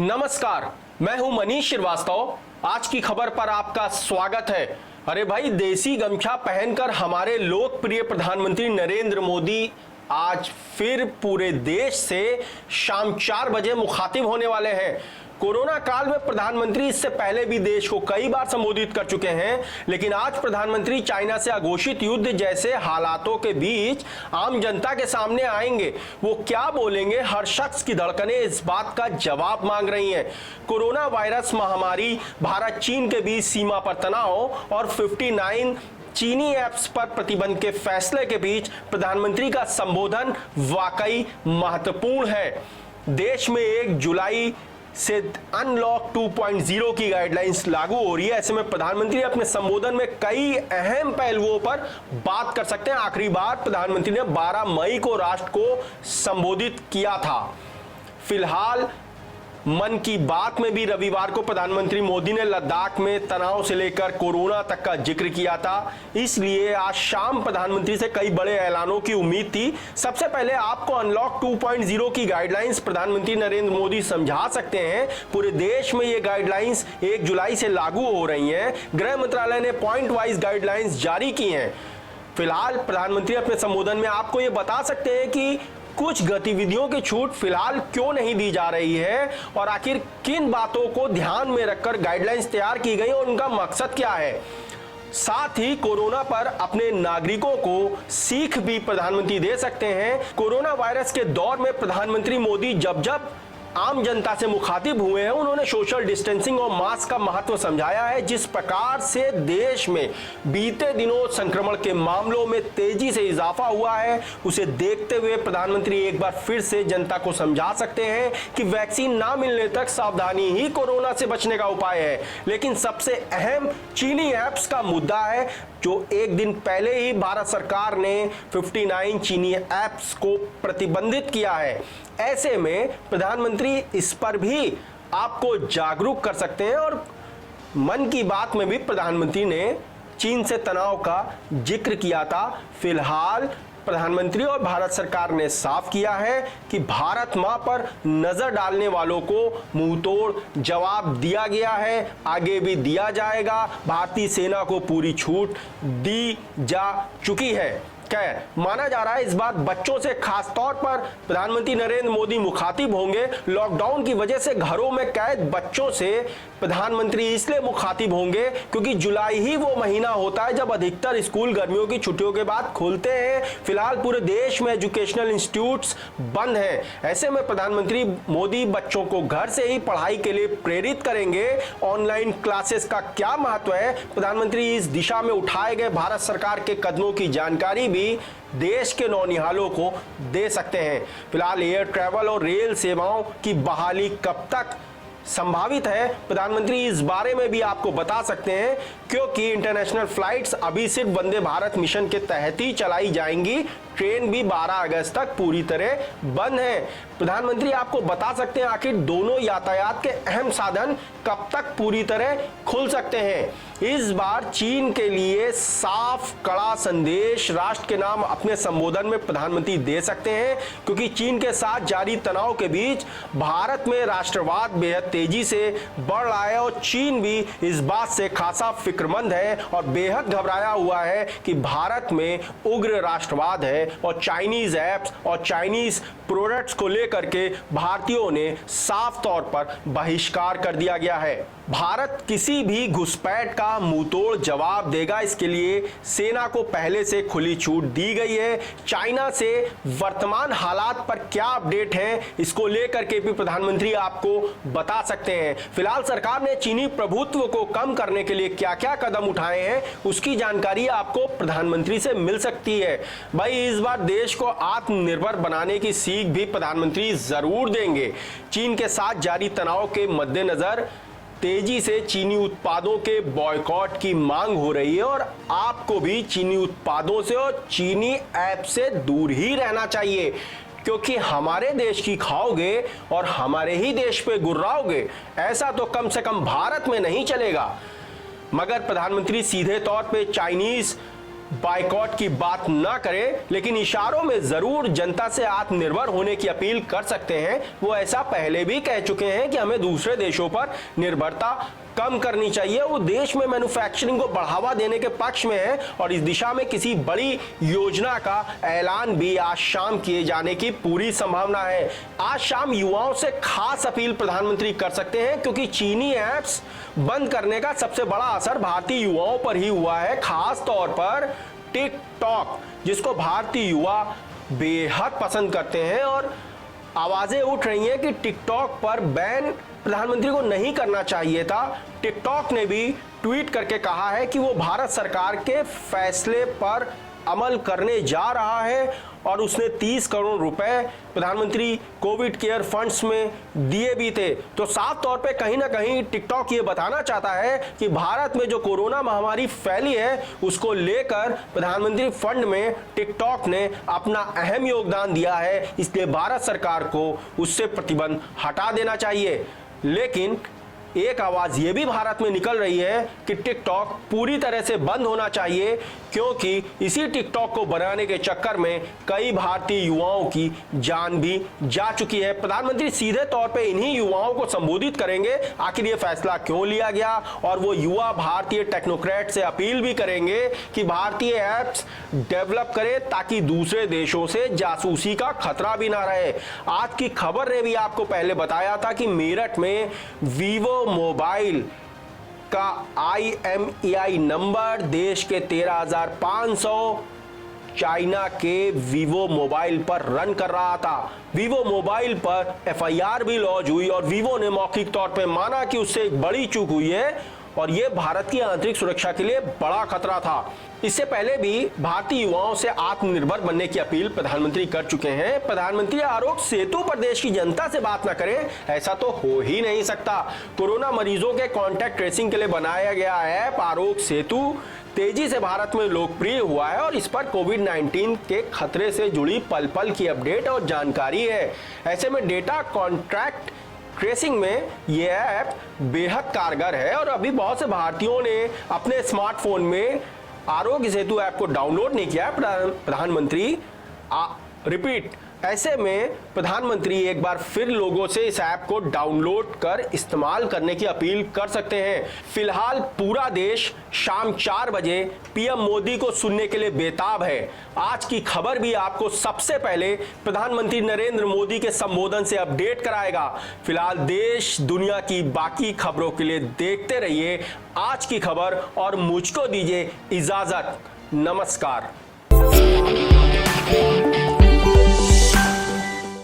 नमस्कार, मैं हूं मनीष श्रीवास्तव। आज की खबर पर आपका स्वागत है। अरे भाई, देसी गमछा पहनकर हमारे लोकप्रिय प्रधानमंत्री नरेंद्र मोदी आज फिर पूरे देश से शाम 4 बजे मुखातिब होने वाले हैं। कोरोना काल में प्रधानमंत्री इससे पहले भी देश को कई बार संबोधित कर चुके हैं, लेकिन आज प्रधानमंत्री चाइना से अघोषित युद्ध जैसे हालातों के बीच आम जनता के सामने आएंगे। वो क्या बोलेंगे, हर शख्स की धड़कनें इस बात का जवाब मांग रही हैं। कोरोना वायरस महामारी, भारत चीन के बीच सीमा पर तनाव और 59 चीनी ऐप्स पर प्रतिबंध के फैसले के बीच प्रधानमंत्री का संबोधन वाकई महत्वपूर्ण है। देश में 1 जुलाई से अनलॉक 2.0 की गाइडलाइंस लागू हो रही है। ऐसे में प्रधानमंत्री अपने संबोधन में कई अहम पहलुओं पर बात कर सकते हैं। आखिरी बार प्रधानमंत्री ने 12 मई को राष्ट्र को संबोधित किया था। फिलहाल मन की बात में भी रविवार को प्रधानमंत्री मोदी ने लद्दाख में तनाव से लेकर कोरोना तक का जिक्र किया था, इसलिए आज शाम प्रधानमंत्री से कई बड़े ऐलानों की उम्मीद थी। सबसे पहले आपको अनलॉक 2.0 की गाइडलाइंस प्रधानमंत्री नरेंद्र मोदी समझा सकते हैं। पूरे देश में ये गाइडलाइंस 1 जुलाई से लागू हो रही हैं। गृह मंत्रालय ने पॉइंट वाइज गाइडलाइंस जारी की हैं। फिलहाल प्रधानमंत्री अपने संबोधन में आपको ये बता सकते हैं कि कुछ गतिविधियों की छूट फिलहाल क्यों नहीं दी जा रही है और आखिर किन बातों को ध्यान में रखकर गाइडलाइंस तैयार की गई और उनका मकसद क्या है। साथ ही कोरोना पर अपने नागरिकों को सीख भी प्रधानमंत्री दे सकते हैं। कोरोना वायरस के दौर में प्रधानमंत्री मोदी जब आम जनता से मुखातिब हुए हैं, उन्होंने सोशल डिस्टेंसिंग और मास्क का महत्व समझाया है। जिस प्रकार से देश में बीते दिनों संक्रमण के मामलों में तेजी से इजाफा हुआ है, उसे देखते हुए प्रधानमंत्री एक बार फिर से जनता को समझा सकते हैं कि वैक्सीन ना मिलने तक सावधानी ही कोरोना से बचने का उपाय है। लेकिन सबसे अहम चीनी ऐप्स का मुद्दा है, जो एक दिन पहले ही भारत सरकार ने 59 चीनी ऐप्स को प्रतिबंधित किया है। ऐसे में प्रधानमंत्री इस पर भी आपको जागरूक कर सकते हैं और मन की बात में भी प्रधानमंत्री ने चीन से तनाव का जिक्र किया था। फिलहाल प्रधानमंत्री और भारत सरकार ने साफ किया है कि भारत मां पर नजर डालने वालों को मुंहतोड़ जवाब दिया गया है, आगे भी दिया जाएगा। भारतीय सेना को पूरी छूट दी जा चुकी है। खैर, माना जा रहा है इस बार बच्चों से खास तौर पर प्रधानमंत्री नरेंद्र मोदी मुखातिब होंगे। लॉकडाउन की वजह से घरों में कैद बच्चों से प्रधानमंत्री इसलिए मुखातिब होंगे क्योंकि जुलाई ही वो महीना होता है जब अधिकतर स्कूल गर्मियों की छुट्टियों के बाद खुलते हैं। फिलहाल पूरे देश में एजुकेशनल इंस्टीट्यूट्स बंद हैं। ऐसे में प्रधानमंत्री मोदी बच्चों को घर से ही पढ़ाई के लिए प्रेरित करेंगे। ऑनलाइन क्लासेस का क्या महत्व है, प्रधानमंत्री इस दिशा में उठाए गए भारत सरकार के कदमों की जानकारी भी देश के नौनिहालों को दे सकते हैं। फिलहाल एयर ट्रैवल और रेल सेवाओं की बहाली कब तक संभावित है, प्रधानमंत्री इस बारे में भी आपको बता सकते हैं, क्योंकि इंटरनेशनल फ्लाइट्स अभी सिर्फ वंदे भारत मिशन के तहत ही चलाई जाएंगी। ट्रेन भी 12 अगस्त तक पूरी तरह बंद है। प्रधानमंत्री आपको बता सकते हैं आखिर दोनों यातायात के अहम साधन कब तक पूरी तरह खुल सकते हैं। इस बार चीन के लिए साफ कड़ा संदेश राष्ट्र के नाम अपने संबोधन में प्रधानमंत्री दे सकते हैं, क्योंकि चीन के साथ जारी तनाव के बीच भारत में राष्ट्रवाद बेहद तेजी से बढ़ रहा है और चीन भी इस बात से खासा फिक्रमंद है और बेहद घबराया हुआ है कि भारत में उग्र राष्ट्रवाद है और चाइनीज ऐप्स और चाइनीज प्रोडक्ट्स को लेकर के भारतीयों ने साफ तौर पर बहिष्कार कर दिया गया है। भारत किसी भी घुसपैठ का मुंहतोड़ जवाब देगा, इसके लिए सेना को पहले से खुली छूट दी गई है। चाइना से वर्तमान हालात पर क्या अपडेट है, इसको लेकर के भी प्रधानमंत्री आपको बता सकते हैं। फिलहाल सरकार ने चीनी प्रभुत्व को कम करने के लिए क्या क्या कदम उठाए हैं, उसकी जानकारी आपको प्रधानमंत्री से मिल सकती है। भाई, इस बार देश को आत्मनिर्भर बनाने की सीख भी प्रधानमंत्री जरूर देंगे। चीन के साथ जारी तनाव के मद्देनजर तेजी से चीनी उत्पादों के बॉयकॉट की मांग हो रही है और आपको भी चीनी उत्पादों से और चीनी ऐप से दूर ही रहना चाहिए, क्योंकि हमारे देश की खाओगे और हमारे ही देश पे गुर्राओगे, ऐसा तो कम से कम भारत में नहीं चलेगा। मगर प्रधानमंत्री सीधे तौर पे चाइनीज बायकॉट की बात ना करें, लेकिन इशारों में जरूर जनता से आत्मनिर्भर होने की अपील कर सकते हैं। वो ऐसा पहले भी कह चुके हैं कि हमें दूसरे देशों पर निर्भरता कम करनी चाहिए। वो देश में मैन्युफैक्चरिंग को बढ़ावा देने के पक्ष में है और इस दिशा में किसी बड़ी योजना का ऐलान भी आज शाम किए जाने की पूरी संभावना है। आज शाम युवाओं से खास अपील प्रधानमंत्री कर सकते हैं, क्योंकि चीनी ऐप्स बंद करने का सबसे बड़ा असर भारतीय युवाओं पर ही हुआ है, खास तौर पर टिकटॉक, जिसको भारतीय युवा बेहद पसंद करते हैं। और आवाजें उठ रही हैं कि टिकटॉक पर बैन प्रधानमंत्री को नहीं करना चाहिए था। टिकटॉक ने भी ट्वीट करके कहा है कि वो भारत सरकार के फैसले पर अमल करने जा रहा है और उसने 30 करोड़ रुपए प्रधानमंत्री कोविड केयर फंड्स में दिए भी थे। तो साफ तौर पे कहीं ना कहीं टिकटॉक ये बताना चाहता है कि भारत में जो कोरोना महामारी फैली है उसको लेकर प्रधानमंत्री फंड में टिकटॉक ने अपना अहम योगदान दिया है, इसलिए भारत सरकार को उससे प्रतिबंध हटा देना चाहिए। लेकिन एक आवाज यह भी भारत में निकल रही है कि टिकटॉक पूरी तरह से बंद होना चाहिए, क्योंकि इसी टिकटॉक को बनाने के चक्कर में कई भारतीय युवाओं की जान भी जा चुकी है। प्रधानमंत्री सीधे तौर पे इन्हीं युवाओं को संबोधित करेंगे, आखिर ये फैसला क्यों लिया गया, और वो युवा भारतीय टेक्नोक्रेट से अपील भी करेंगे कि भारतीय ऐप्स डेवलप करें ताकि दूसरे देशों से जासूसी का खतरा भी ना रहे। आज की खबर ने भी आपको पहले बताया था कि मेरठ में वीवो मोबाइल का IMEI नंबर देश के 13,500 चाइना के वीवो मोबाइल पर रन कर रहा था। वीवो मोबाइल पर FIR भी लॉन्च हुई और वीवो ने मौखिक तौर पर माना कि उससे एक बड़ी चूक हुई है और यह भारत की आंतरिक सुरक्षा के लिए बड़ा खतरा था। इससे पहले भी भारतीय युवाओं से आत्मनिर्भर बनने की अपील प्रधानमंत्री कर चुके हैं। प्रधानमंत्री आरोग्य सेतु पर देश की जनता से बात न करें, ऐसा तो हो ही नहीं सकता। कोरोना मरीजों के कॉन्टैक्ट ट्रेसिंग के लिए बनाया गया ऐप आरोग्य सेतु तेजी से भारत में लोकप्रिय हुआ है और इस पर कोविड-19 के खतरे से जुड़ी पल पल की अपडेट और जानकारी है। ऐसे में डेटा कॉन्ट्रैक्ट ट्रेसिंग में यह ऐप बेहद कारगर है और अभी बहुत से भारतीयों ने अपने स्मार्टफोन में आरोग्य सेतु ऐप को डाउनलोड नहीं किया है। प्रधानमंत्री रिपीट, ऐसे में प्रधानमंत्री एक बार फिर लोगों से इस ऐप को डाउनलोड कर इस्तेमाल करने की अपील कर सकते हैं। फिलहाल पूरा देश शाम 4 बजे PM मोदी को सुनने के लिए बेताब है। आज की खबर भी आपको सबसे पहले प्रधानमंत्री नरेंद्र मोदी के संबोधन से अपडेट कराएगा। फिलहाल देश दुनिया की बाकी खबरों के लिए देखते रहिए आज की खबर और मुझको दीजिए इजाजत। नमस्कार।